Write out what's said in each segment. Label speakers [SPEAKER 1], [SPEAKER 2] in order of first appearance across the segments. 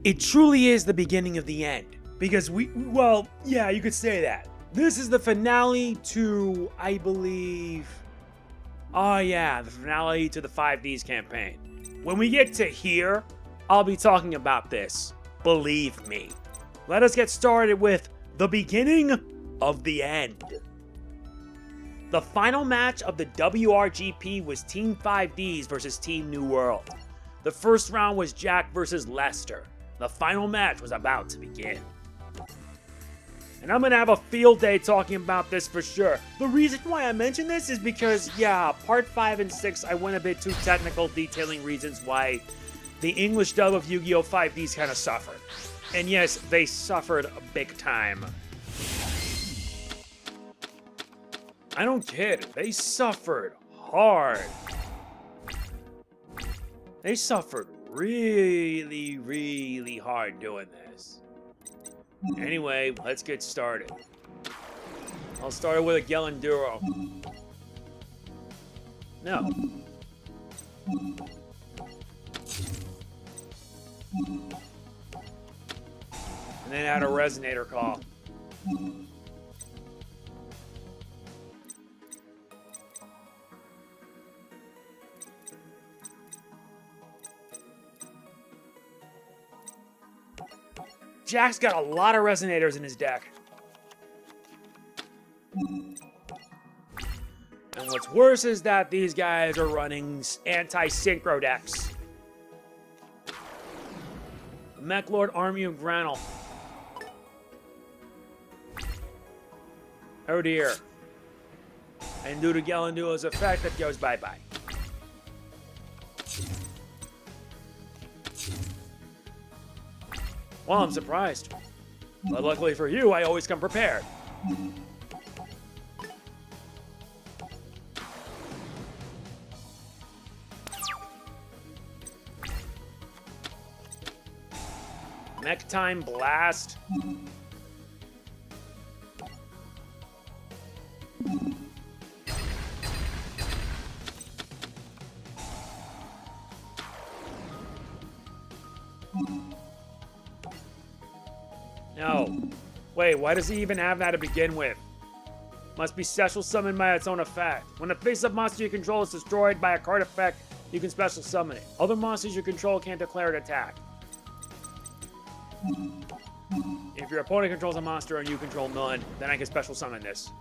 [SPEAKER 1] It truly is the beginning of the end. Because well, yeah, you could say that. This is the finale to, I believe... Oh yeah, the finale to the 5D's campaign. When we get to here, I'll be talking about this. Believe me. Let us get started with the beginning of the end. The final match of the WRGP was Team 5D's versus Team New World. The first round was Jack versus Lester. The final match was about to begin. And I'm going to have a field day talking about this for sure. The reason why I mention this is because, yeah, part 5 and 6, I went a bit too technical detailing reasons why the English dub of Yu-Gi-Oh! 5D's kind of suffered. And yes, they suffered big time. I don't kid, they suffered hard. They suffered really, really hard doing this. Anyway, let's get started. I'll start with a Gelenduro. No. And then add a Resonator Call. Jack's got a lot of Resonators in his deck. And what's worse is that these guys are running anti-synchro decks. Mech Lord, Army of Granel. Oh dear. And due to Gelenduo's effect, that goes bye-bye. Well, I'm surprised. But luckily for you, I always come prepared. Mech Time Blast. No. Wait, why does he even have that to begin with? Must be special summoned by its own effect. When a face-up monster you control is destroyed by a card effect, you can special summon it. Other monsters you control can't declare an attack. If your opponent controls a monster and you control none, then I can special summon this.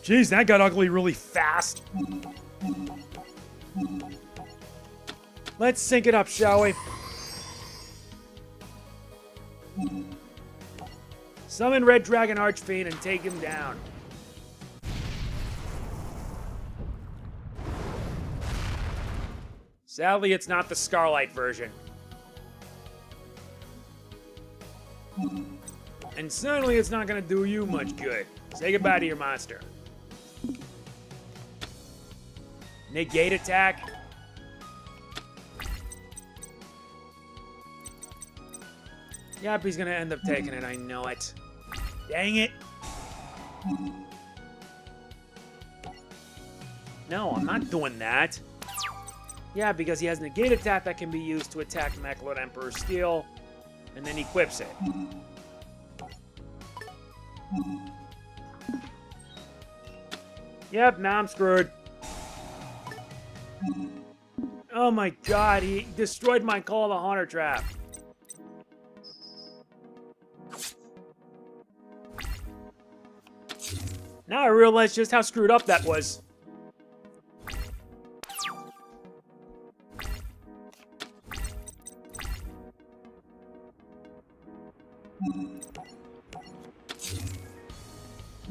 [SPEAKER 1] Jeez, that got ugly really fast. Let's sync it up, shall we? Summon Red Dragon Archfiend and take him down. Sadly, it's not the Scarlight version. And certainly it's not going to do you much good. Say goodbye to your monster. Negate attack. Yep, he's gonna end up taking it, I know it. Dang it! No, I'm not doing that. Yeah, because he has negate attack that can be used to attack Mech Lord Emperor Steel, and then equips it. Yep, now I'm screwed. Oh my god, he destroyed my Call of the Haunter trap. Now I realize just how screwed up that was.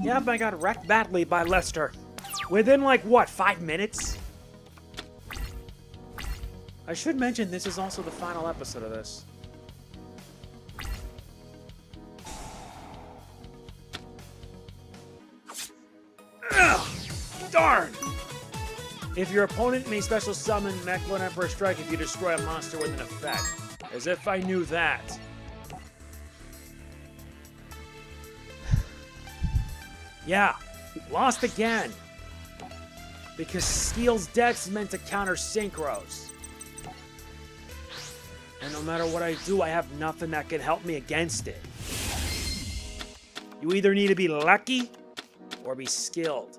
[SPEAKER 1] Yep, I got wrecked badly by Lester. Within, like, what, 5 minutes? I should mention this is also the final episode of this. Ugh, darn! If your opponent may special summon Mech Lord Emperor Strike if you destroy a monster with an effect. As if I knew that. Yeah, lost again. Because Steel's Dex meant to counter Synchros. And no matter what I do, I have nothing that can help me against it. You either need to be lucky or be skilled.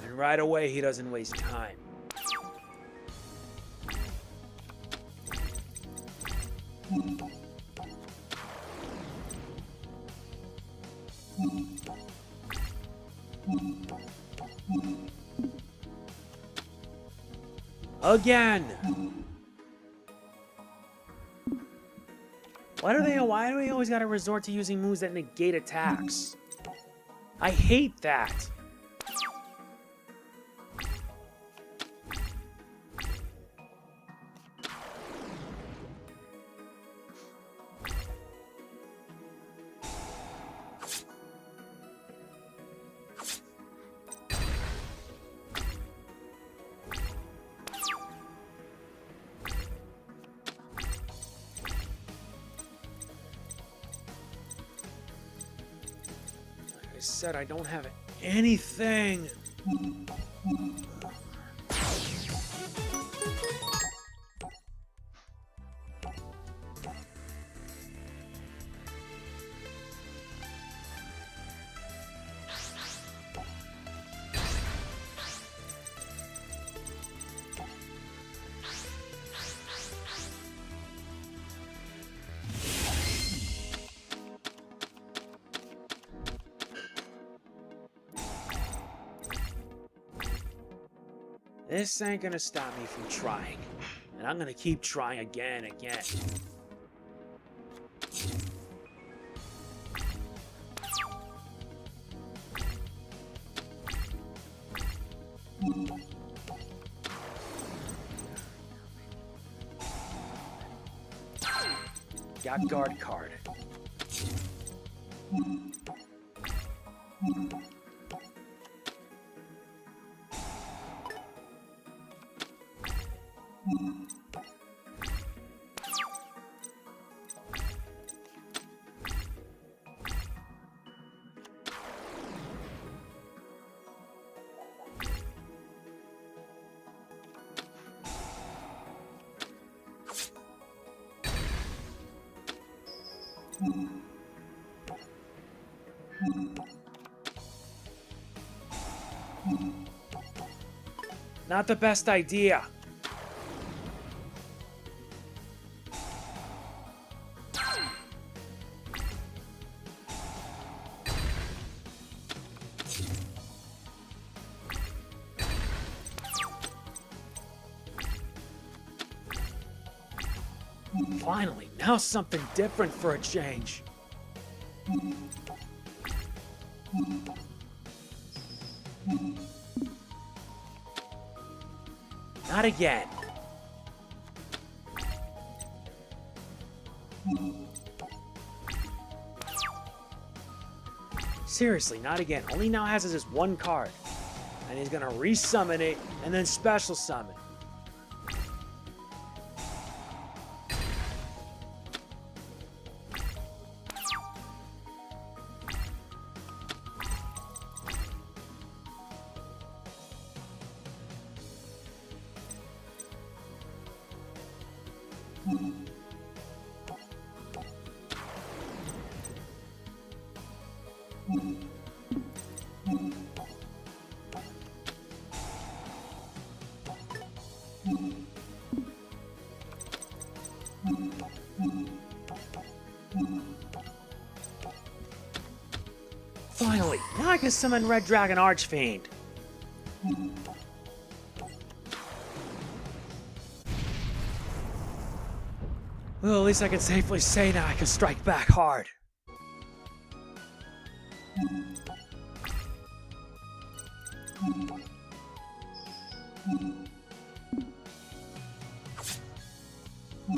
[SPEAKER 1] And right away, he doesn't waste time. Again! Why do they always gotta resort to using moves that negate attacks? I hate that. Said I don't have anything. This ain't gonna stop me from trying. And I'm gonna keep trying again and again. Got guard card. Not the best idea. Finally, now something different for a change. Not again. Seriously, not again. All he now has is this one card. And he's gonna resummon it and then special summon. Finally, now I can summon Red Dragon Archfiend. Well, at least I can safely say now I can strike back hard.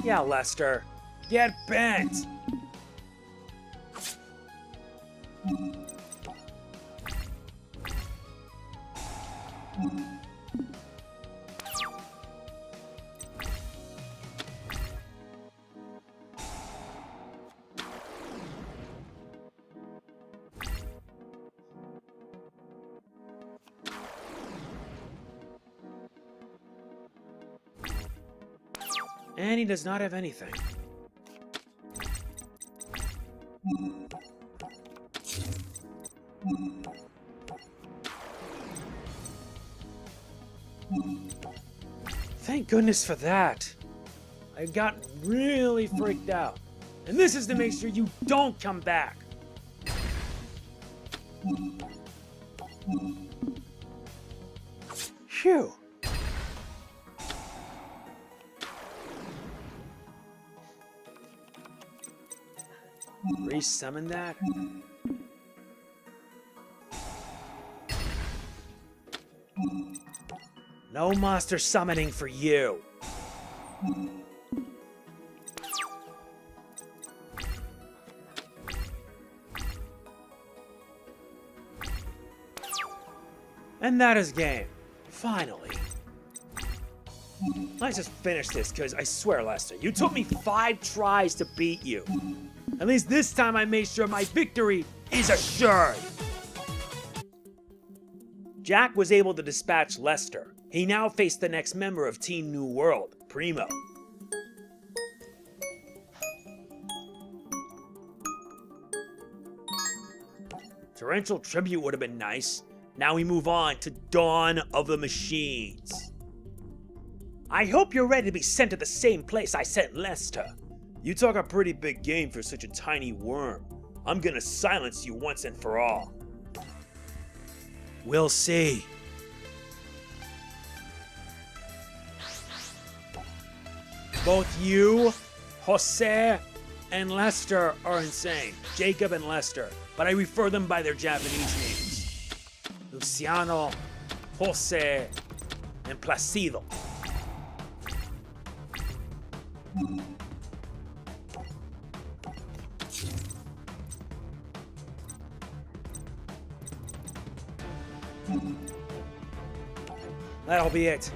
[SPEAKER 1] Yeah, Lester. Get bent! And he does not have anything. Thank goodness for that. I got really freaked out. And this is to make sure you don't come back. Phew. Resummon that? No monster summoning for you. And that is game. Finally. Let's just finish this, because I swear, Lester, you took me 5 tries to beat you. At least this time I made sure my victory is assured. Jack was able to dispatch Lester. He now faced the next member of Team New World, Primo. Torrential Tribute would have been nice. Now we move on to Dawn of the Machines. I hope you're ready to be sent to the same place I sent Lester. You talk a pretty big game for such a tiny worm. I'm gonna silence you once and for all. We'll see. Both you, Jose, and Lester are insane. Jacob and Lester, but I refer them by their Japanese names. Lucciano, Jose, and Placido. That'll be it.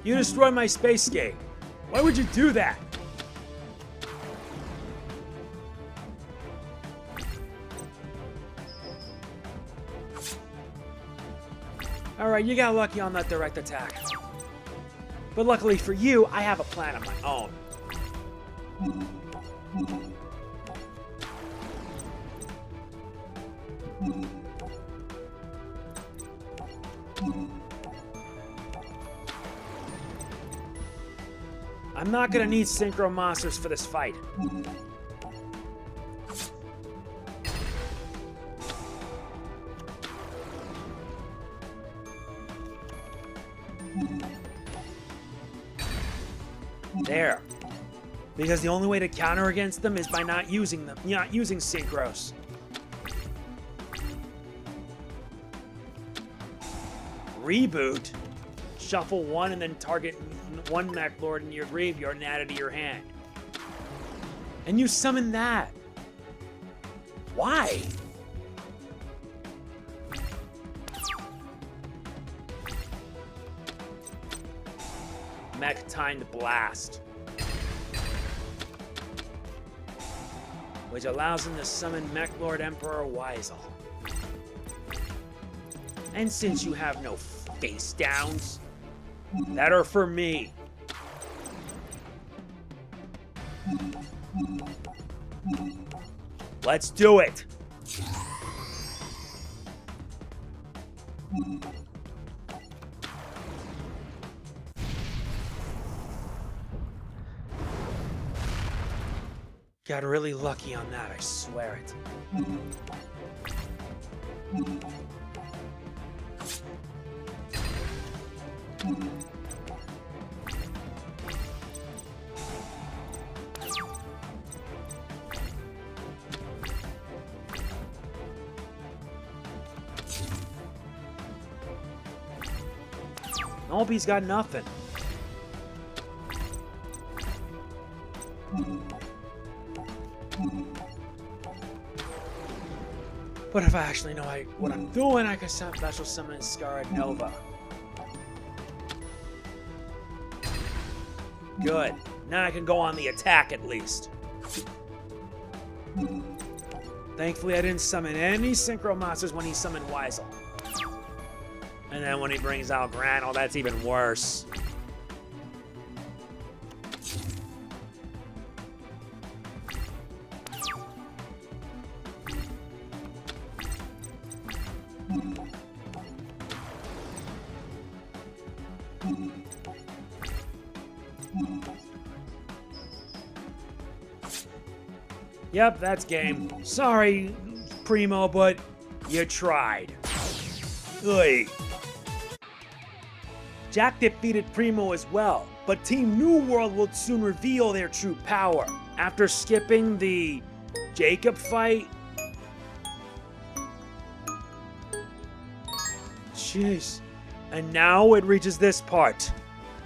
[SPEAKER 1] You destroyed my space gate. Why would you do that? Alright, you got lucky on that direct attack. But luckily for you, I have a plan of my own. I'm not gonna need synchro monsters for this fight. There. Because the only way to counter against them is by not using them, not using synchros. Reboot. Shuffle one and then target one Mech Lord in your graveyard and add it to your hand. And you summon that. Why? Mech Timed Blast. Which allows him to summon Mech Lord Emperor Weisel. And since you have no face downs that are for me. Let's do it. Got really lucky on that, I swear it. Nope's got nothing. But if I actually know what I'm doing, I can special summon Scarred Nova. Good. Now I can go on the attack at least. Thankfully, I didn't summon any Synchro Monsters when he summoned Weisel. And then when he brings out Grano, that's even worse. Yep, that's game. Sorry, Primo, but you tried. Ugh. Jack defeated Primo as well, but Team New World would soon reveal their true power. After skipping the Jacob fight. Jeez. And now it reaches this part.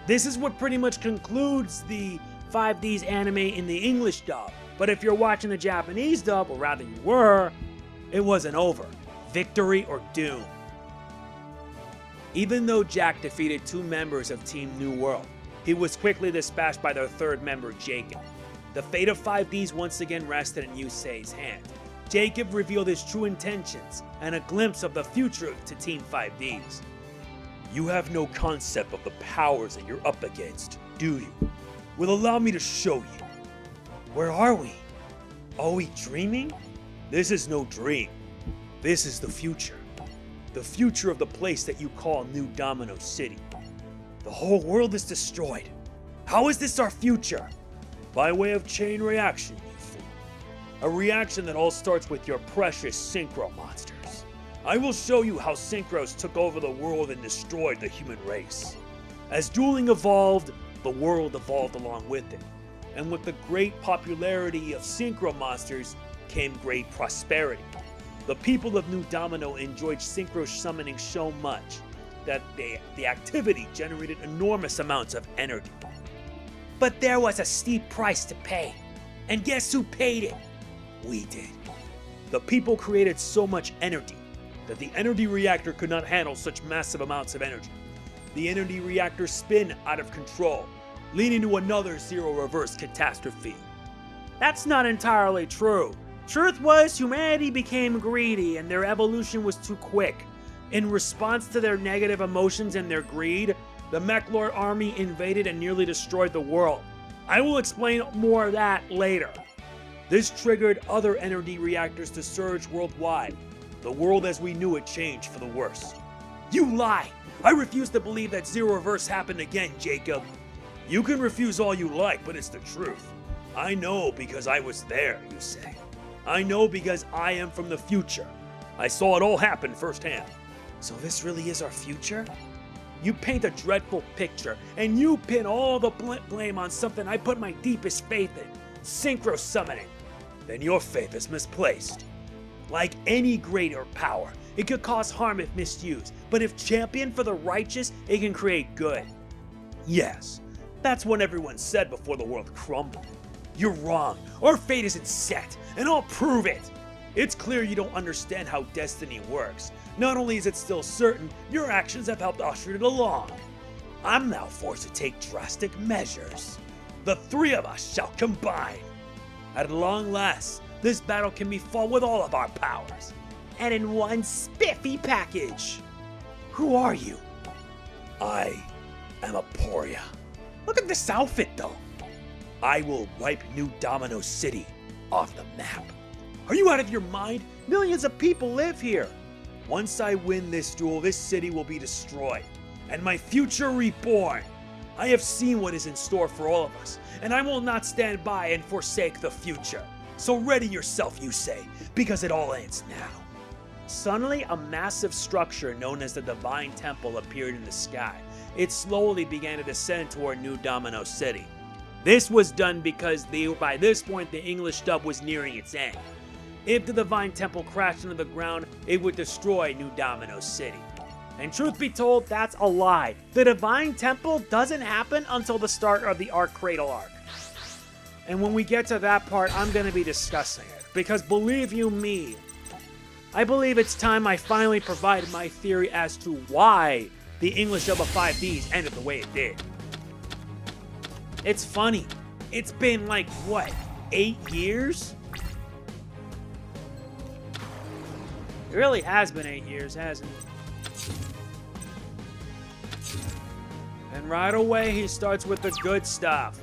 [SPEAKER 1] This is what pretty much concludes the 5D's anime in the English dub. But if you're watching the Japanese dub, or rather you were, it wasn't over. Victory or doom. Even though Jack defeated 2 members of Team New World, he was quickly dispatched by their 3rd member, Jacob. The fate of 5D's once again rested in Yusei's hand. Jacob revealed his true intentions and a glimpse of the future to Team 5D's. You have no concept of the powers that you're up against, do you? Well, allow me to show you. Where are we? Are we dreaming? This is no dream. This is the future. The future of the place that you call New Domino City. The whole world is destroyed. How is this our future? By way of chain reaction, you fool. A reaction that all starts with your precious synchro monsters. I will show you how synchros took over the world and destroyed the human race. As dueling evolved, the world evolved along with it. And with the great popularity of synchro monsters came great prosperity. The people of New Domino enjoyed synchro summoning so much that the activity generated enormous amounts of energy. But there was a steep price to pay. And guess who paid it? We did. The people created so much energy that the energy reactor could not handle such massive amounts of energy. The energy reactor spun out of control, leading to another zero reverse catastrophe. That's not entirely true. Truth was, humanity became greedy and their evolution was too quick. In response to their negative emotions and their greed, the Mechlord army invaded and nearly destroyed the world. I will explain more of that later. This triggered other energy reactors to surge worldwide. The world as we knew it changed for the worse. You lie! I refuse to believe that zero reverse happened again, Jacob. You can refuse all you like, but it's the truth. I know because I was there, you say. I know because I am from the future. I saw it all happen firsthand. So this really is our future? You paint a dreadful picture, and you pin all the blame on something I put my deepest faith in, synchro summoning. Then your faith is misplaced. Like any greater power, it could cause harm if misused, but if championed for the righteous, it can create good. Yes, that's what everyone said before the world crumbled. You're wrong. Our fate isn't set, and I'll prove it. It's clear you don't understand how destiny works. Not only is it still certain, your actions have helped usher it along. I'm now forced to take drastic measures. The 3 of us shall combine. At long last, this battle can be fought with all of our powers, and in one spiffy package. Who are you? I am Aporia. Look at this outfit, though. I will wipe New Domino City off the map. Are you out of your mind? Millions of people live here. Once I win this duel, this city will be destroyed, and my future reborn. I have seen what is in store for all of us, and I will not stand by and forsake the future. So ready yourself, Yusei, because it all ends now. Suddenly, a massive structure known as the Divine Temple appeared in the sky. It slowly began to descend toward New Domino City. This was done because by this point the English dub was nearing its end. If the Divine Temple crashed into the ground, it would destroy New Domino City. And truth be told, that's a lie. The Divine Temple doesn't happen until the start of the Arc Cradle arc. And when we get to that part, I'm going to be discussing it. Because believe you me, I believe it's time I finally provide my theory as to why the English dub of 5D's ended the way it did. It's funny. It's been like, what, 8 years? It really has been 8 years, hasn't it? And right away, he starts with the good stuff.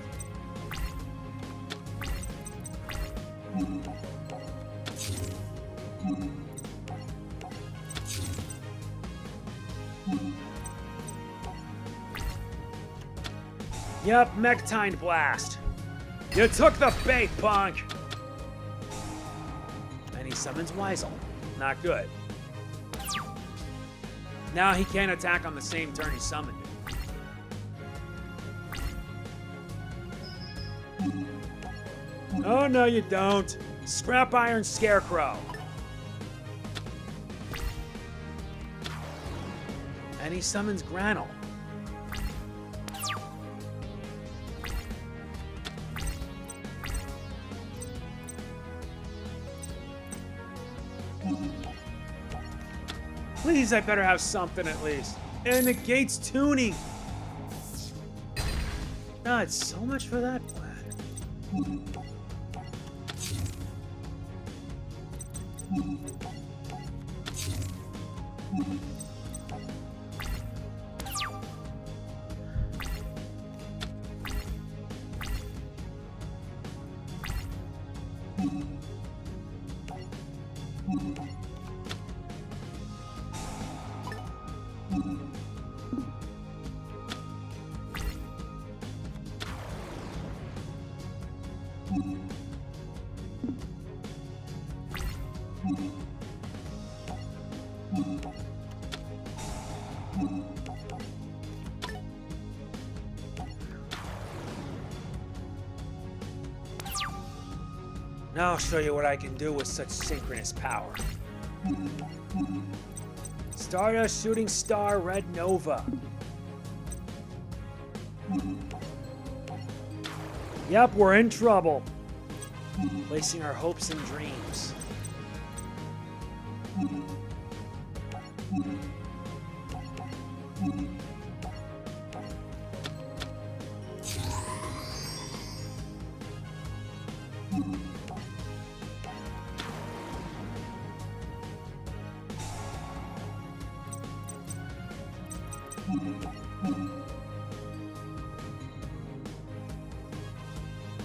[SPEAKER 1] Yep, Mech-Tined Blast. You took the bait, punk! And he summons Weisel. Not good. Now he can't attack on the same turn he summoned it. Oh, no you don't. Scrap Iron Scarecrow. And he summons Granel. Please, I better have something at least. And negates tuning. God, so much for that plan. Now I'll show you what I can do with such synchronous power. Stardust Shooting Star Red Nova. Yep, we're in trouble. Placing our hopes and dreams.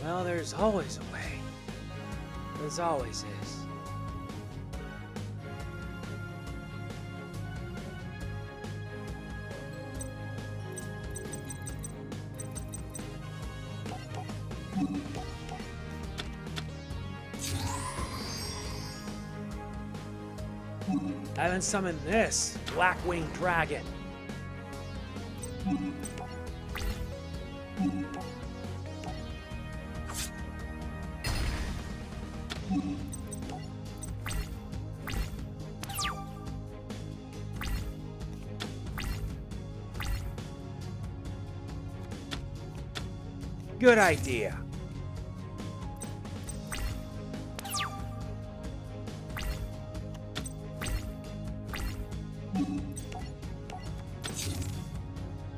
[SPEAKER 1] Well, there's always a way. There's always is. I haven't summoned this Blackwing Dragon. Good idea.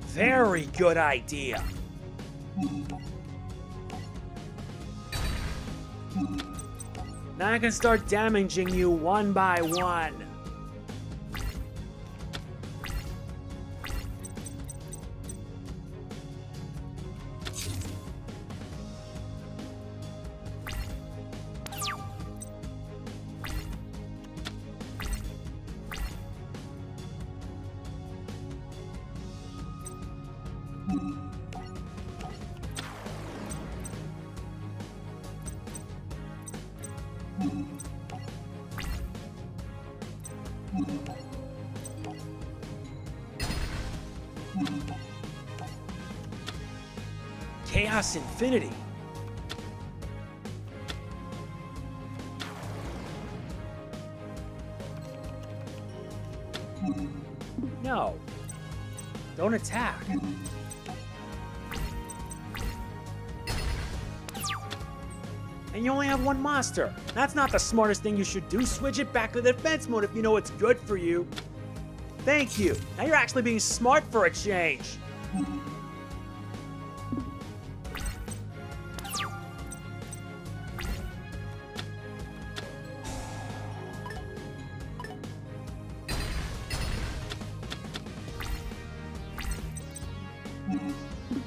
[SPEAKER 1] Very good idea. Now I can start damaging you one by one. Chaos Infinity. No. Don't attack. And you only have one monster. That's not the smartest thing you should do. Switch it back to the defense mode if you know it's good for you. Thank you. Now you're actually being smart for a change.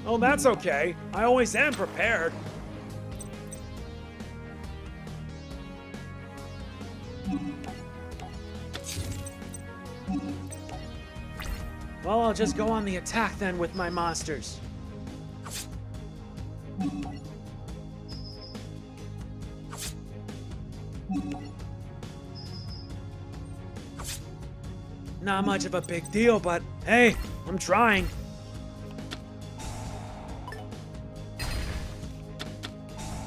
[SPEAKER 1] Oh, that's okay. I always am prepared. Well, I'll just go on the attack then with my monsters. Not much of a big deal, but hey, I'm trying.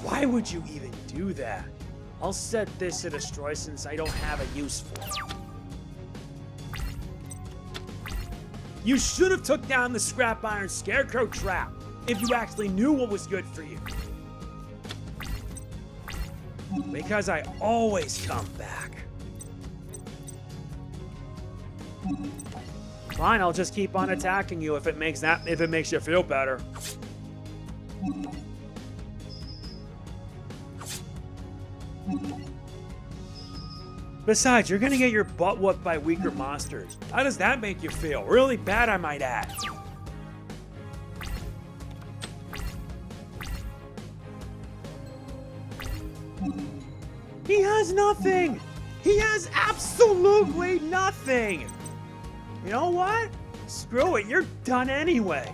[SPEAKER 1] Why would you even do that? I'll set this to destroy since I don't have a use for it. You should have took down the scrap iron scarecrow trap if you actually knew what was good for you. Because I always come back. Fine, I'll just keep on attacking you if it makes you feel better. Besides, you're gonna get your butt whooped by weaker monsters. How does that make you feel? Really bad, I might add. He has nothing! He has absolutely nothing! You know what? Screw it, you're done anyway.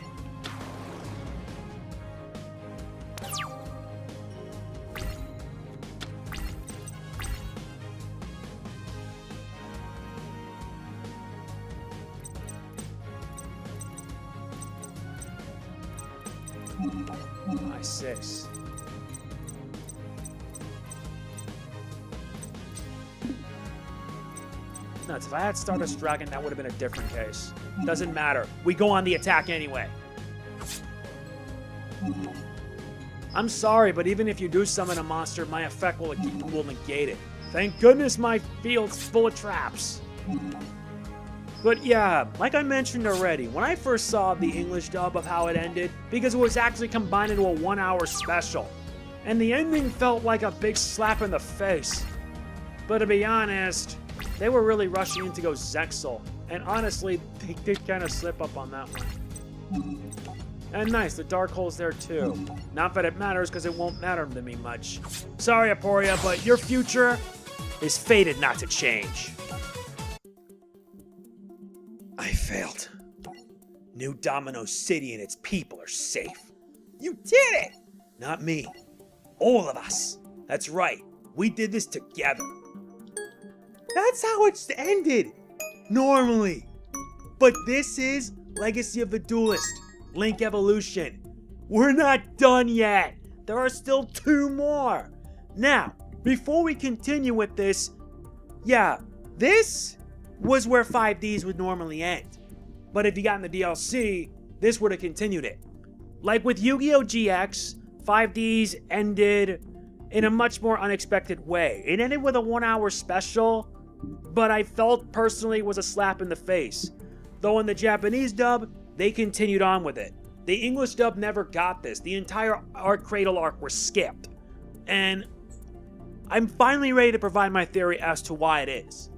[SPEAKER 1] My 6. Nuts. If I had Stardust Dragon, that would have been a different case. Doesn't matter. We go on the attack anyway. I'm sorry, but even if you do summon a monster, my effect will negate it. Thank goodness my field's full of traps. But yeah, like I mentioned already, when I first saw the English dub of how it ended, because it was actually combined into a 1-hour special, and the ending felt like a big slap in the face. But to be honest, they were really rushing in to go Zexal, and honestly, they did kind of slip up on that one. And nice, the Dark Hole's there too. Not that it matters, because it won't matter to me much. Sorry, Aporia, but your future is fated not to change. I failed. New Domino City and its people are safe. You did it! Not me. All of us. That's right. We did this together. That's how it's ended. Normally. But this is Legacy of the Duelist. Link Evolution. We're not done yet. There are still 2 more. Now, before we continue with this, yeah, this was where 5D's would normally end. But if you got in the DLC, this would have continued it. Like with Yu-Gi-Oh! GX, 5D's ended in a much more unexpected way. It ended with a 1-hour special, but I felt personally was a slap in the face. Though in the Japanese dub, they continued on with it. The English dub never got this. The entire Arc Cradle arc was skipped. And I'm finally ready to provide my theory as to why it is.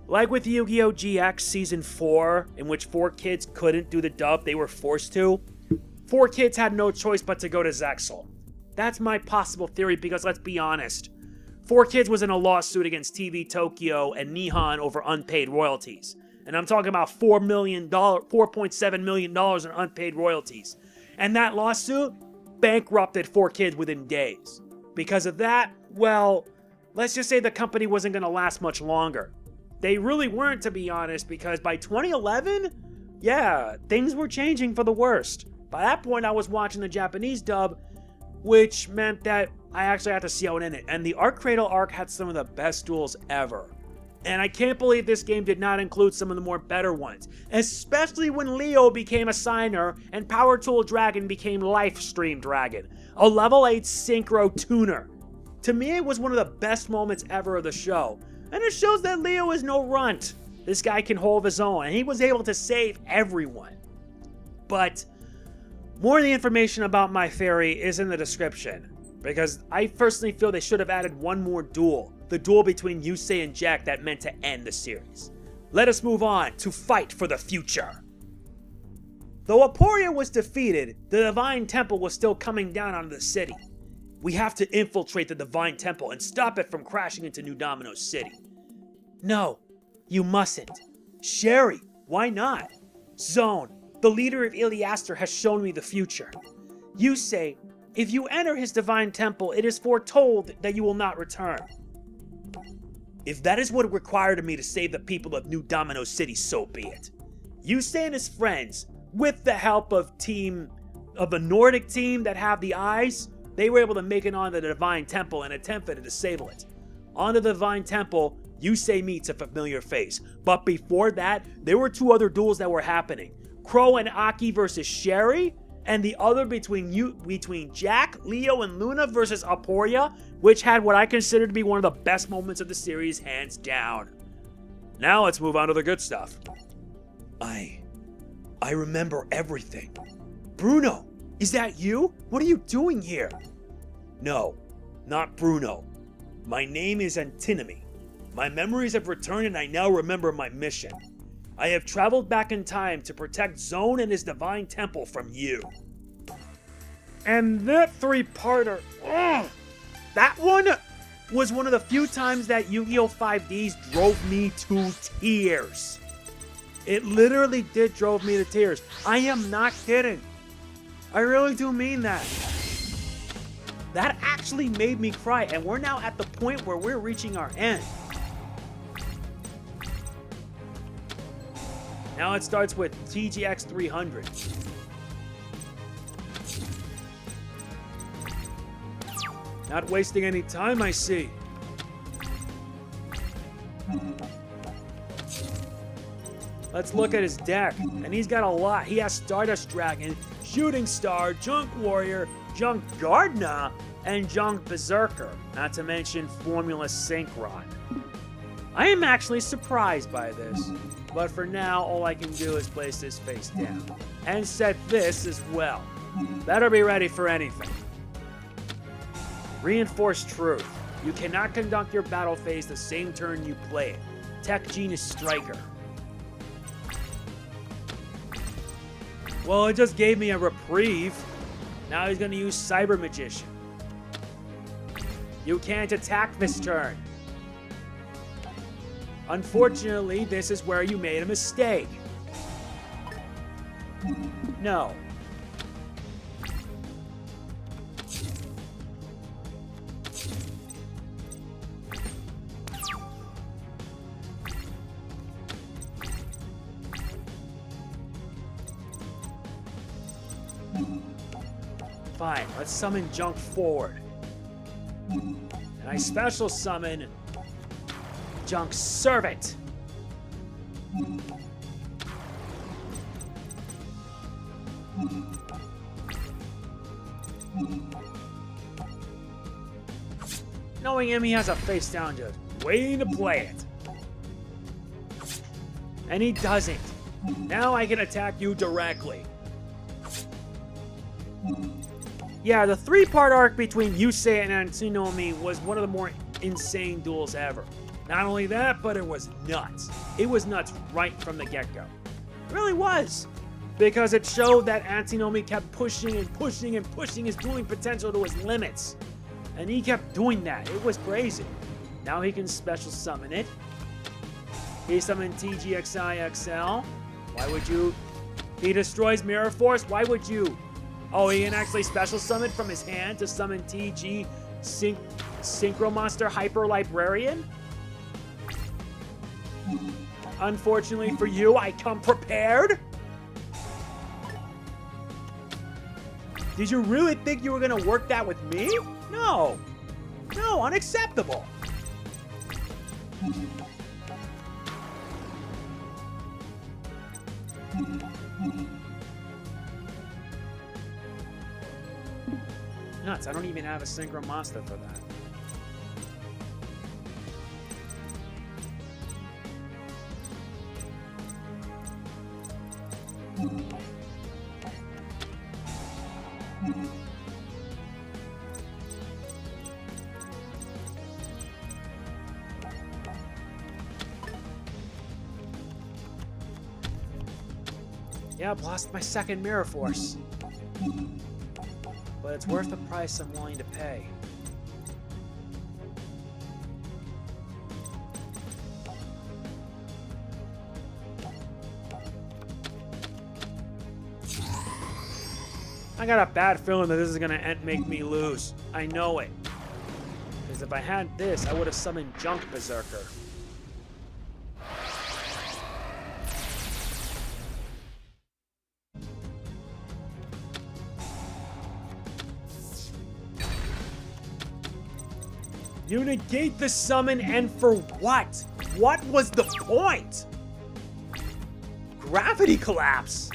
[SPEAKER 1] Like with Yu-Gi-Oh! GX Season 4, in which 4 kids couldn't do the dub, they were forced to. 4 kids had no choice but to go to Zexal. That's my possible theory because let's be honest. 4 kids was in a lawsuit against TV Tokyo and Nihon over unpaid royalties. And I'm talking about $4.7 million in unpaid royalties. And that lawsuit bankrupted 4 kids within days. Because of that, well, let's just say the company wasn't going to last much longer. They really weren't, to be honest, because by 2011, yeah, things were changing for the worst. By that point, I was watching the Japanese dub, which meant that I actually had to see how it ended. And the Arc Cradle arc had some of the best duels ever. And I can't believe this game did not include some of the more better ones, especially when Leo became a signer and Power Tool Dragon became Lifestream Dragon, a level 8 synchro tuner. To me, it was one of the best moments ever of the show. And it shows that Leo is no runt. This guy can hold his own, and he was able to save everyone. But more of the information about my theory is in the description, because I personally feel they should have added one more duel, the duel between Yusei and Jack that meant to end the series. Let us move on to Fight for the Future. Though Aporia was defeated, the Divine Temple was still coming down on the city. We have to infiltrate the Divine Temple and stop it from crashing into New Domino City. No, you mustn't. Sherry, why not? Zone, the leader of Iliaster, has shown me the future. You say, if you enter his Divine Temple, it is foretold that you will not return. If that is what required of me to save the people of New Domino City, so be it. Yusei and his friends, with the help of the Nordic team that have the eyes, they were able to make it onto the Divine Temple and attempt to disable it. On the Divine Temple, Yusei meets a familiar face. But before that, there were 2 other duels that were happening. Crow and Aki versus Sherry, and the other between Jack, Leo, and Luna versus Aporia, which had what I consider to be one of the best moments of the series, hands down. Now let's move on to the good stuff. I remember everything. Bruno, is that you? What are you doing here? No, not Bruno. My name is Antinomy. My memories have returned and I now remember my mission. I have traveled back in time to protect Zone and his Divine Temple from you. And that 3-parter, that one was one of the few times that Yu-Gi-Oh! 5D's drove me to tears. It literally did drove me to tears. I am not kidding. I really do mean that. That actually made me cry, and we're now at the point where we're reaching our end. Now it starts with TGX 300. Not wasting any time, I see. Let's look at his deck, and he's got a lot. He has Stardust Dragon, Shooting Star, Junk Warrior, Junk Gardener, and Junk Berserker, not to mention Formula Synchron. I am actually surprised by this, but for now, all I can do is place this face down, and set this as well. Better be ready for anything. Reinforced Truth. You cannot conduct your battle phase the same turn you play it. Tech Genius Striker. Well, it just gave me a reprieve. Now he's going to use Cyber Magician. You can't attack this turn. Unfortunately, this is where you made a mistake. No. Fine, let's summon Junk Forward. And I special summon Junk Servant. Knowing him, he has a face down just waiting to play it. And he doesn't. Now I can attack you directly. Yeah, the 3-part arc between Yusei and Antinomy was one of the more insane duels ever. Not only that, but it was nuts. It was nuts right from the get-go. It really was. Because it showed that Antinomy kept pushing and pushing and pushing his dueling potential to his limits. And he kept doing that. It was crazy. Now he can special summon it. He summoned TGXIXL. Why would you? He destroys Mirror Force. Why would you? Oh, he can actually special summon from his hand to summon TG Synchro Monster Hyper Librarian? Unfortunately for you, I come prepared. Did you really think you were going to work that with me? No. No, unacceptable. Nuts, I don't even have a Synchro Monster for that. Yeah, I've lost my second Mirror Force. But it's worth the price I'm willing to pay. I got a bad feeling that this is gonna make me lose. I know it. Because if I had this, I would have summoned Junk Berserker. You negate the summon, and for what? What was the point? Gravity collapse.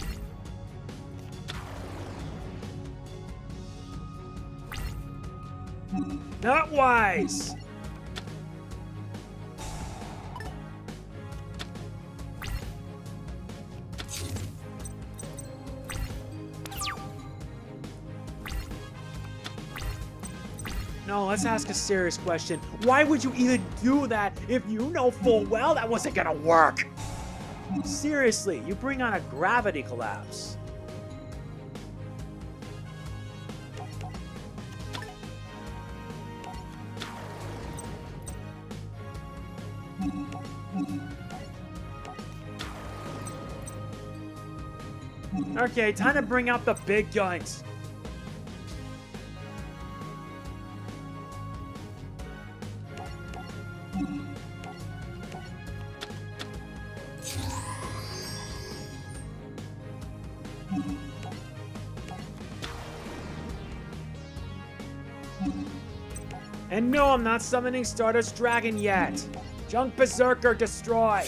[SPEAKER 1] Not wise. No, let's ask a serious question. Why would you even do that if you know full well that wasn't gonna work? Seriously, you bring on a gravity collapse. Okay, time to bring out the big guns. And no, I'm not summoning Stardust Dragon yet. Junk Berserker, destroy.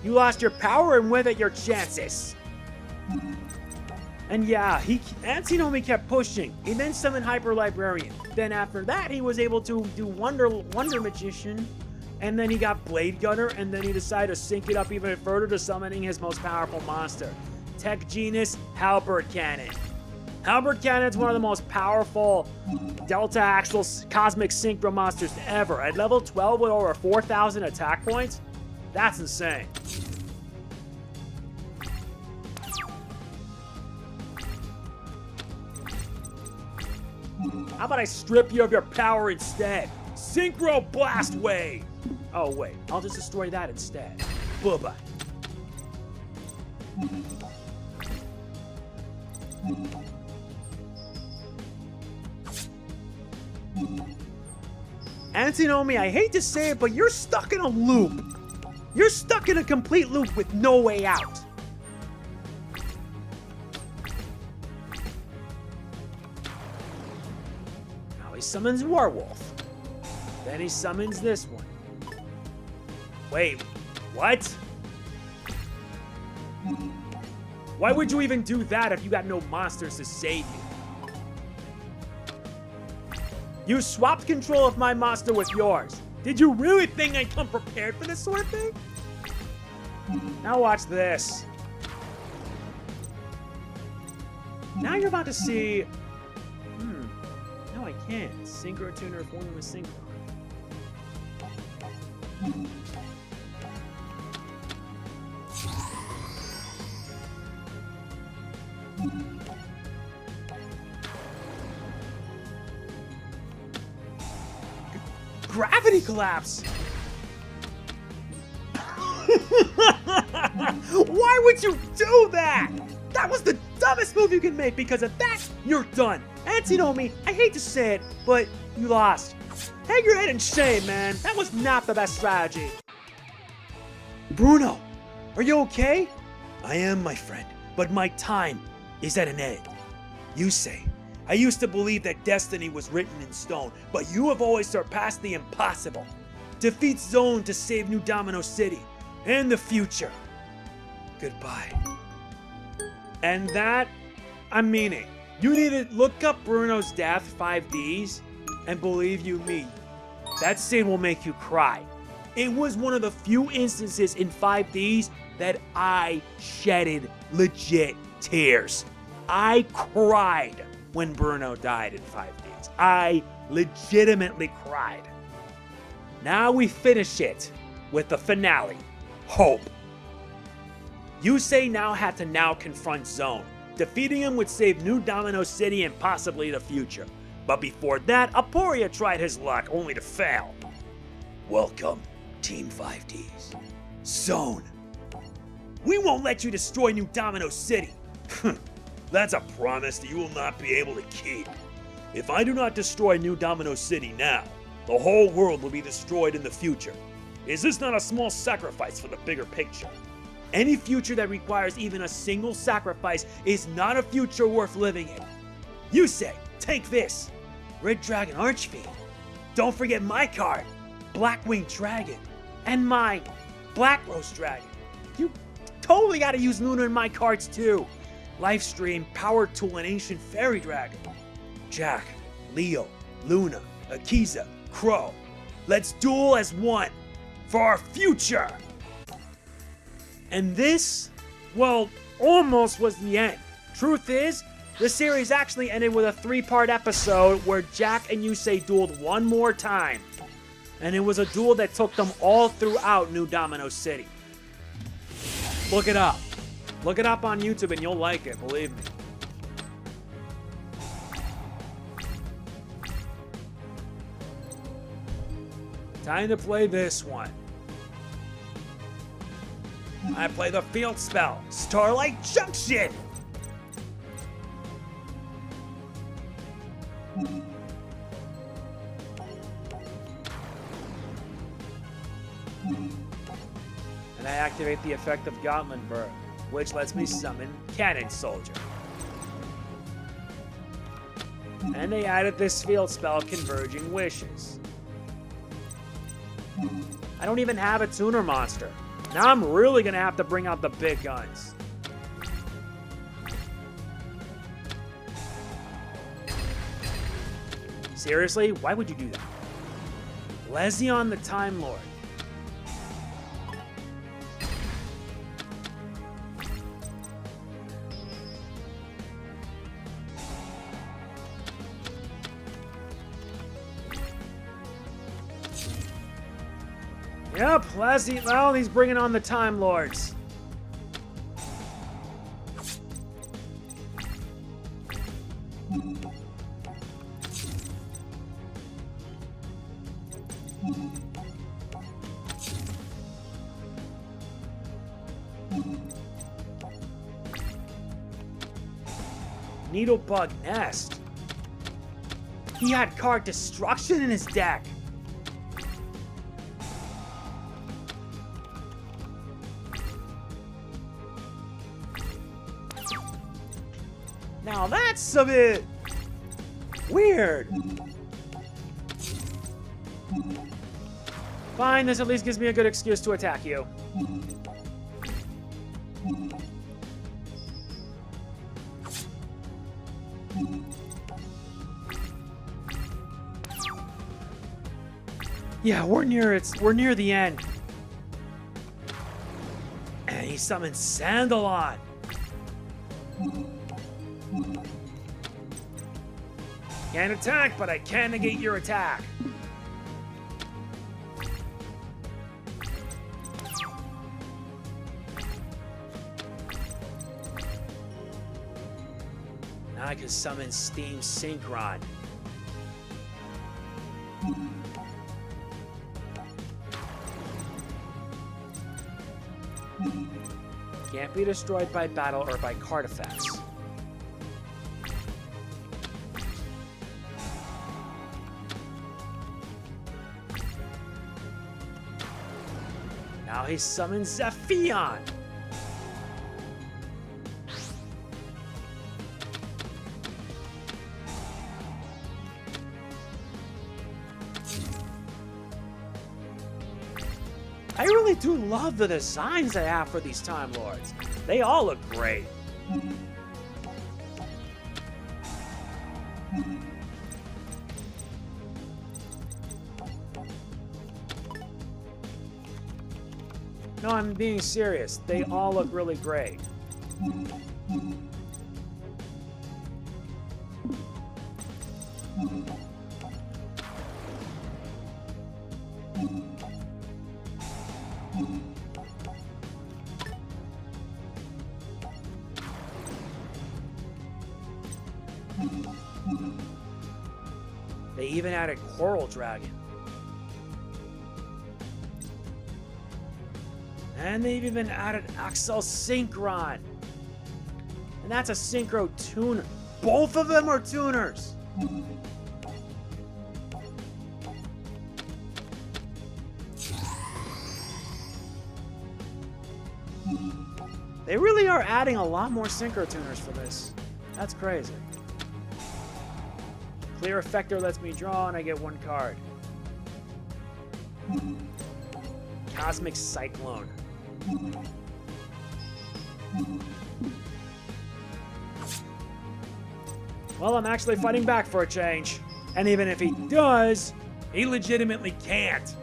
[SPEAKER 1] You lost your power and with it your chances. And yeah, Antinomy kept pushing. He then summoned Hyper Librarian. Then after that, he was able to do Wonder Magician. And then he got Blade Gunner, and then he decided to sync it up even further to summoning his most powerful monster. Tech Genus, Halberd Cannon. Halberd Cannon is one of the most powerful Delta Axle Cosmic Synchro monsters ever. At level 12 with over 4,000 attack points, that's insane. How about I strip you of your power instead? Synchro Blast Wave! Oh wait, I'll just destroy that instead. Bye-bye. Antinomy, I hate to say it, but you're stuck in a loop. You're stuck in a complete loop with no way out. Now he summons Werewolf. Then he summons this one. Wait, what? Why would you even do that if you got no monsters to save you? You swapped control of my monster with yours. Did you really think I'd come prepared for this sort of thing? Now watch this. Now you're about to see... No, I can't. Synchro Tuner forming with Synchro. Gravity collapse! Why would you do that? That was the dumbest move you can make. Because of that, you're done. Antinomy, I hate to say it, but you lost. Hang your head in shame, man. That was not the best strategy. Bruno, are you okay? I am, my friend, but my time is at an end. Yusei, I used to believe that destiny was written in stone, but you have always surpassed the impossible. Defeat Zone to save New Domino City and the future. Goodbye. And that, I'm meaning. You need to look up Bruno's death, 5D's, and believe you me, that scene will make you cry. It was one of the few instances in 5D's that I shedded legit tears. I cried when Bruno died in 5D's. I legitimately cried. Now we finish it with the finale, Hope. Yusei now had to confront Zone. Defeating him would save New Domino City and possibly the future. But before that, Aporia tried his luck, only to fail. Welcome, Team 5D's. Zone. We won't let you destroy New Domino City. That's a promise that you will not be able to keep. If I do not destroy New Domino City now, the whole world will be destroyed in the future. Is this not a small sacrifice for the bigger picture? Any future that requires even a single sacrifice is not a future worth living in. Yusei, take this. Red Dragon Archfiend. Don't forget my card, Blackwing Dragon. And mine, Black Rose Dragon. You totally gotta use Luna in my cards too. Lifestream, Power Tool, and Ancient Fairy Dragon. Jack, Leo, Luna, Akiza, Crow. Let's duel as one for our future. And this, well, almost was the end. Truth is, the series actually ended with a 3-part episode where Jack and Yusei dueled one more time. And it was a duel that took them all throughout New Domino City. Look it up. Look it up on YouTube and you'll like it, believe me. Time to play this one. I play the field spell, Starlight Junction! And I activate the effect of Gauntlet Bird, which lets me summon Cannon Soldier. And they added this field spell, Converging Wishes. I don't even have a tuner monster. Now I'm really gonna have to bring out the big guns. Seriously? Why would you do that? Lezion the Time Lord. Yep, well, he's bringing on the Time Lords. Needlebug Nest. He had card destruction in his deck. Now that's a bit weird. Fine, this at least gives me a good excuse to attack you. Yeah, we're near the end. And he summons Sandalon. Can't attack, but I can negate your attack. Now I can summon Steam Synchron. Can't be destroyed by battle or by card effects. Now he summons Zephion. I really do love the designs they have for these Time Lords. They all look great. No, I'm being serious. They all look really great. They even added Coral Dragon. And they've even added Axel Synchron. And that's a Synchro tuner. Both of them are tuners. They really are adding a lot more Synchro tuners for this. That's crazy. Clear Effector lets me draw and I get one card. Cosmic Cyclone. Well, I'm actually fighting back for a change. And even if he does, he legitimately can't.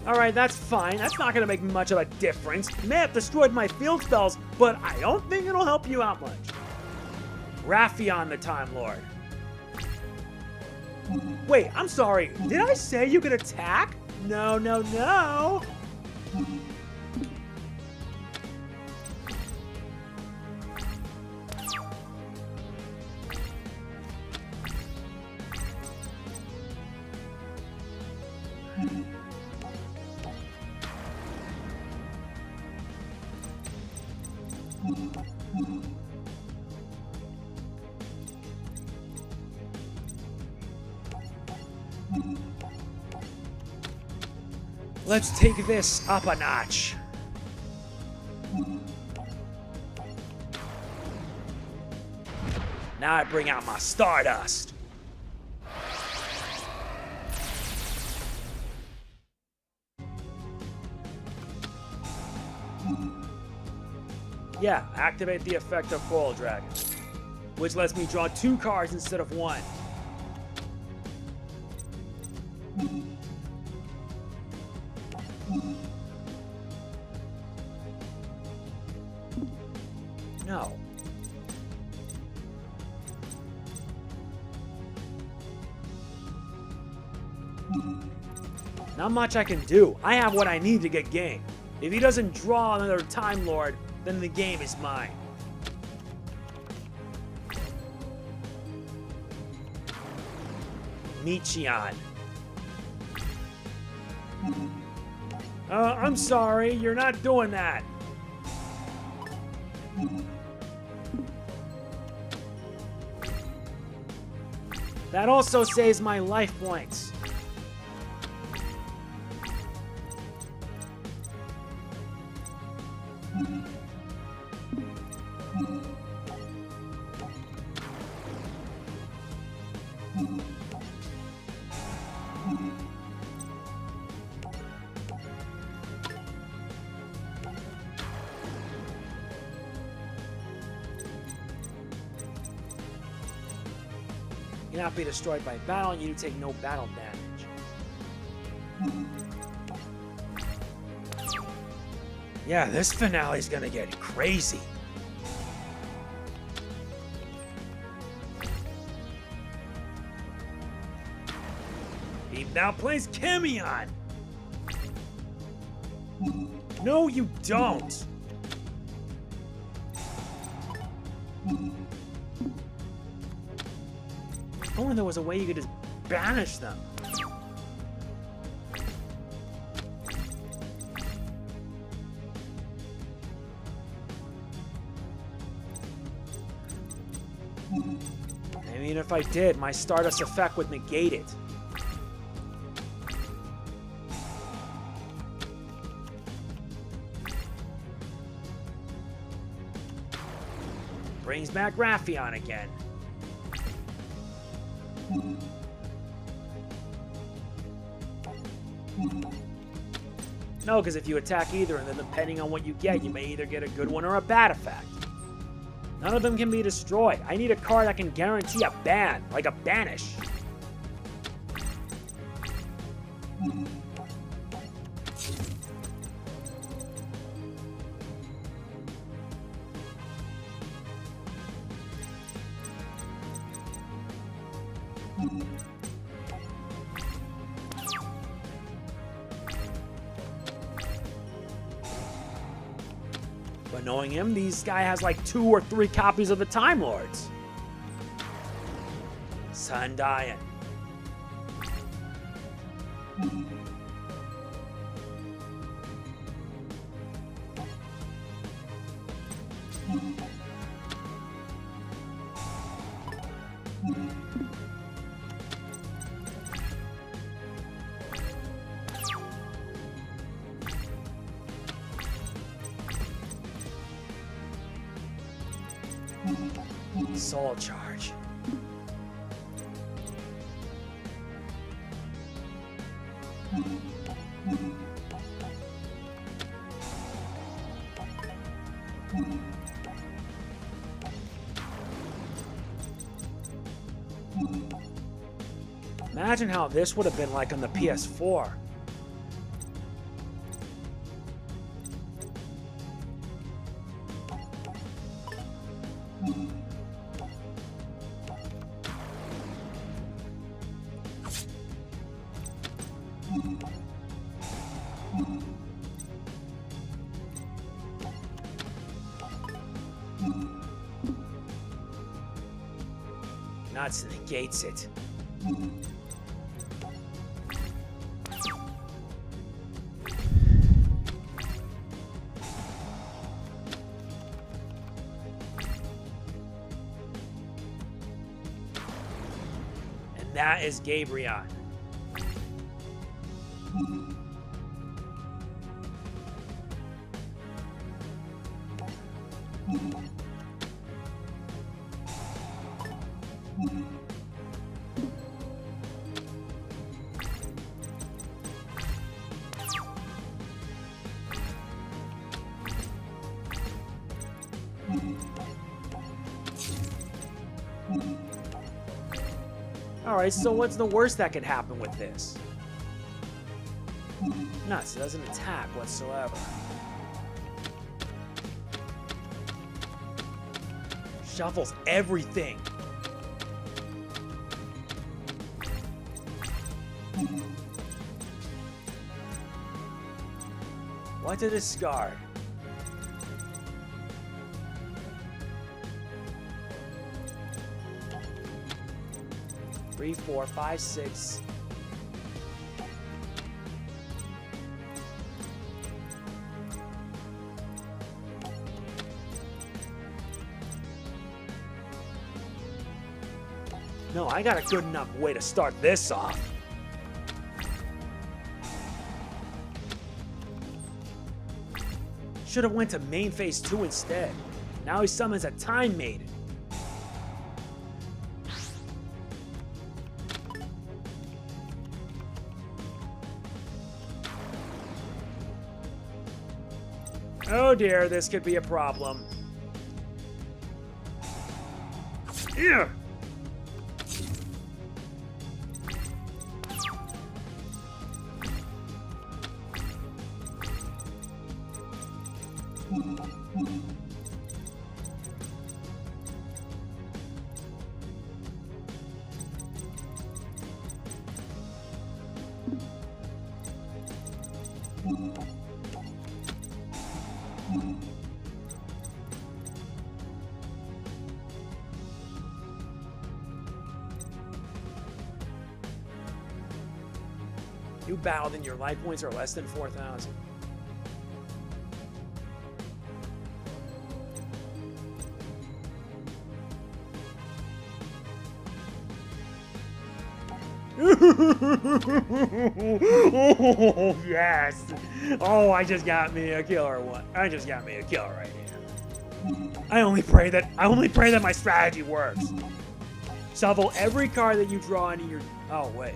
[SPEAKER 1] Alright, that's fine. That's not going to make much of a difference. It may have destroyed my field spells, but I don't think it'll help you out much. Raffion the Time Lord. Wait, I'm sorry. Did I say you could attack? No, no, no. Let's take this up a notch. Now I bring out my Stardust. Yeah, activate the effect of Coral Dragon, which lets me draw 2 cards instead of 1. No. Not much I can do. I have what I need to get game. If he doesn't draw another Time Lord, then the game is mine. Michion. I'm sorry, you're not doing that. That also saves my life points. Cannot be destroyed by battle, and you take no battle damage. Yeah, this finale's gonna get crazy. He now plays Chemion! No, you don't! If only there was a way you could just banish them. I mean, if I did, my Stardust effect would negate it. Brings back Raffion again. No, because if you attack either, and then depending on what you get, you may either get a good one or a bad effect. None of them can be destroyed. I need a card that can guarantee a ban, like a banish. But knowing him, this guy has like 2 or 3 copies of the Time Lords. Sundial. Soul charge. Imagine how this would have been like on the PS4. Nuts negates it. And that is Gabrion. Alright, so what's the worst that could happen with this? Nuts, it doesn't attack whatsoever. Shuffles everything. What to discard? Three, 4, 5, 6. No, I got a good enough way to start this off. Should have went to main phase 2 instead. Now he summons a Time Maiden. Oh dear, this could be a problem. Yeah. You battled and your life points are less than 4,000. Oh, yes. Oh, I just got me a killer one. I just got me a killer right here. I only pray that my strategy works. Shuffle every card that you draw into your... Oh, wait.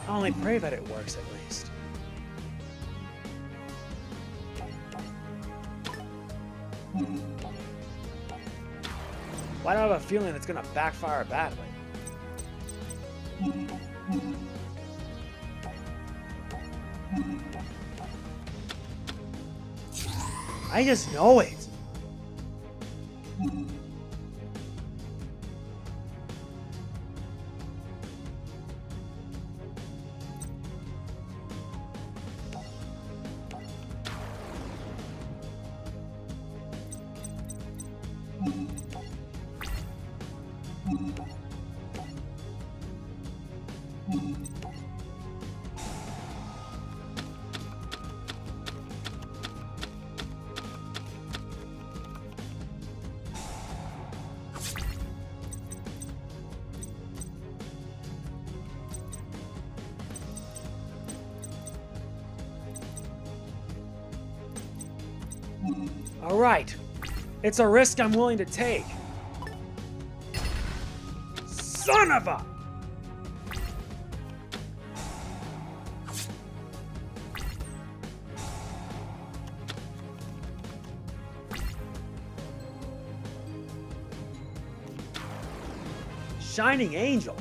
[SPEAKER 1] I only pray that it works at least. Why do I have a feeling it's gonna backfire badly? I just know it. All right, it's a risk I'm willing to take. Son of a! Shining Angel.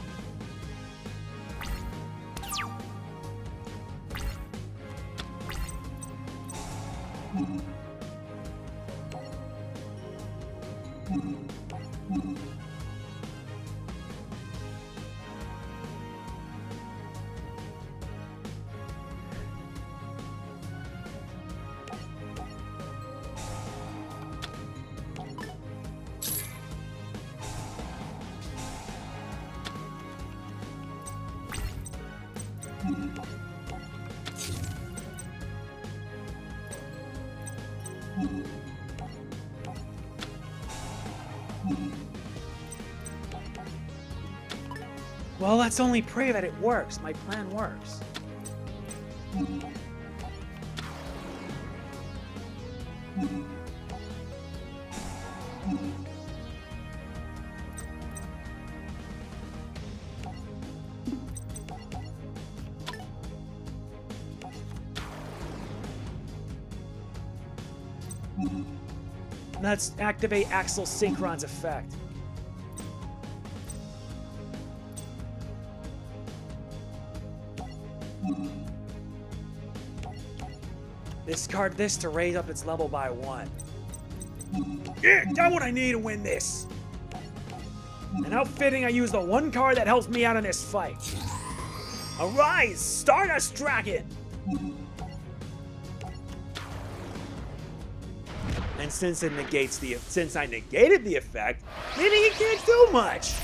[SPEAKER 1] Well, let's only pray that it works. My plan works. Let's activate Axel Synchron's effect. Discard this to raise up its level by 1. Yeah, got what I need to win this. And how fitting I use the one card that helps me out in this fight. Arise, Stardust Dragon! And since I negated the effect, maybe it can't do much.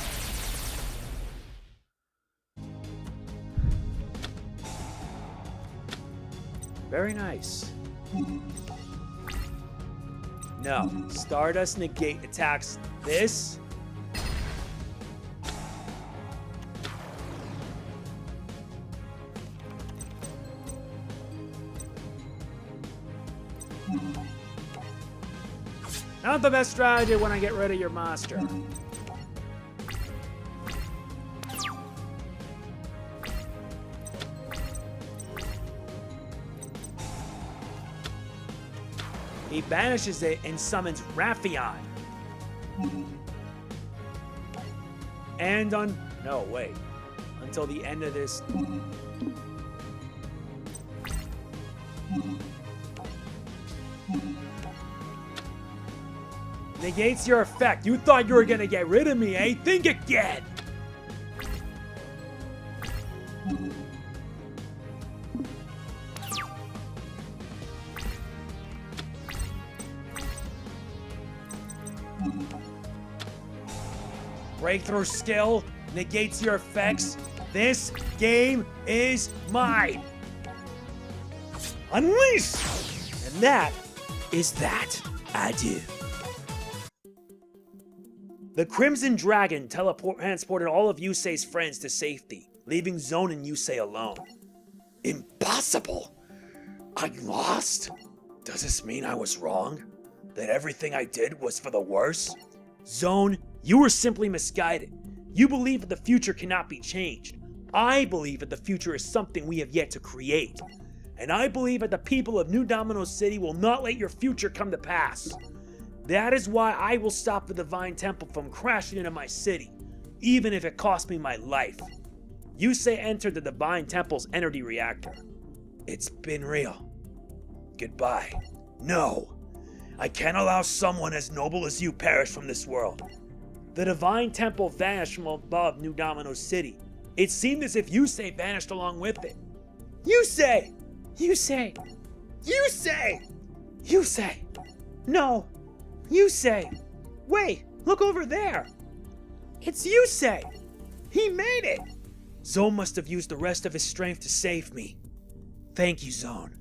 [SPEAKER 1] Very nice. No, Stardust negate attacks this. Not the best strategy when I get rid of your monster. He banishes it and summons Raphion. And no, wait. Until the end of this. Negates your effect. You thought you were gonna get rid of me, eh? Think again! Breakthrough skill negates your effects. This game is mine. Unleash! And that is that. Adieu. The Crimson Dragon transported all of Yusei's friends to safety, leaving Zone and Yusei alone. Impossible! I lost? Does this mean I was wrong? That everything I did was for the worse? Zone, you were simply misguided. You believe that the future cannot be changed. I believe that the future is something we have yet to create. And I believe that the people of New Domino City will not let your future come to pass. That is why I will stop the Divine Temple from crashing into my city, even if it costs me my life. Yusei entered the Divine Temple's energy reactor. It's been real. Goodbye. No. I can't allow someone as noble as you perish from this world. The Divine Temple vanished from above New Domino City. It seemed as if Yusei vanished along with it. Yusei! Yusei! Yusei! Yusei! No! Yusei! Wait! Look over there! It's Yusei! He made it! Zone must have used the rest of his strength to save me. Thank you, Zone.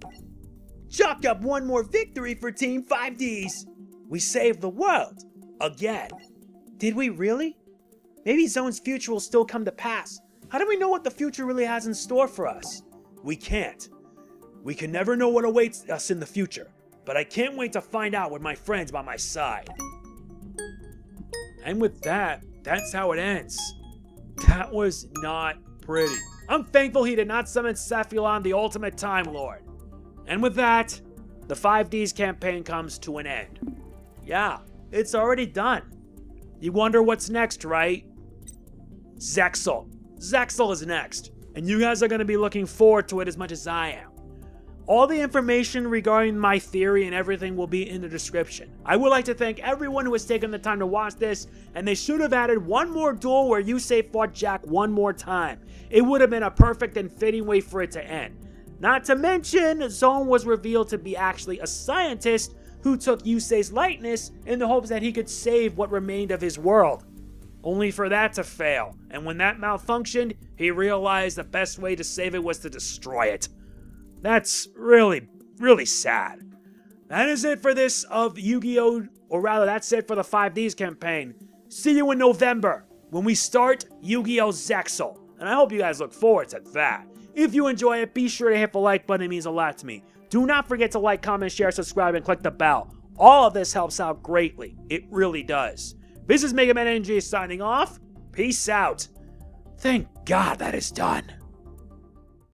[SPEAKER 1] Chalk up one more victory for Team 5D's! We saved the world! Again! Did we really? Maybe Zone's future will still come to pass. How do we know what the future really has in store for us? We can't. We can never know what awaits us in the future, but I can't wait to find out with my friends by my side. And with that, that's how it ends. That was not pretty. I'm thankful he did not summon Cephalon, the ultimate Time Lord. And with that, the 5D's campaign comes to an end. Yeah, it's already done. You wonder what's next, right? Zexal. Zexal is next, and you guys are going to be looking forward to it as much as I am. All the information regarding my theory and everything will be in the description. I would like to thank everyone who has taken the time to watch this, and they should have added one more duel where Yusei fought Jack one more time. It would have been a perfect and fitting way for it to end. Not to mention, Zone was revealed to be actually a scientist who took Yusei's likeness in the hopes that he could save what remained of his world. Only for that to fail, and when that malfunctioned, he realized the best way to save it was to destroy it. That's really, really sad. That is it for this of Yu-Gi-Oh! Or rather, that's it for the 5D's campaign. See you in November, when we start Yu-Gi-Oh! Zexal, and I hope you guys look forward to that. If you enjoy it, be sure to hit the like button, it means a lot to me. Do not forget to like, comment, share, subscribe, and click the bell. All of this helps out greatly. It really does. This is MegamanNG signing off. Peace out. Thank God that is done.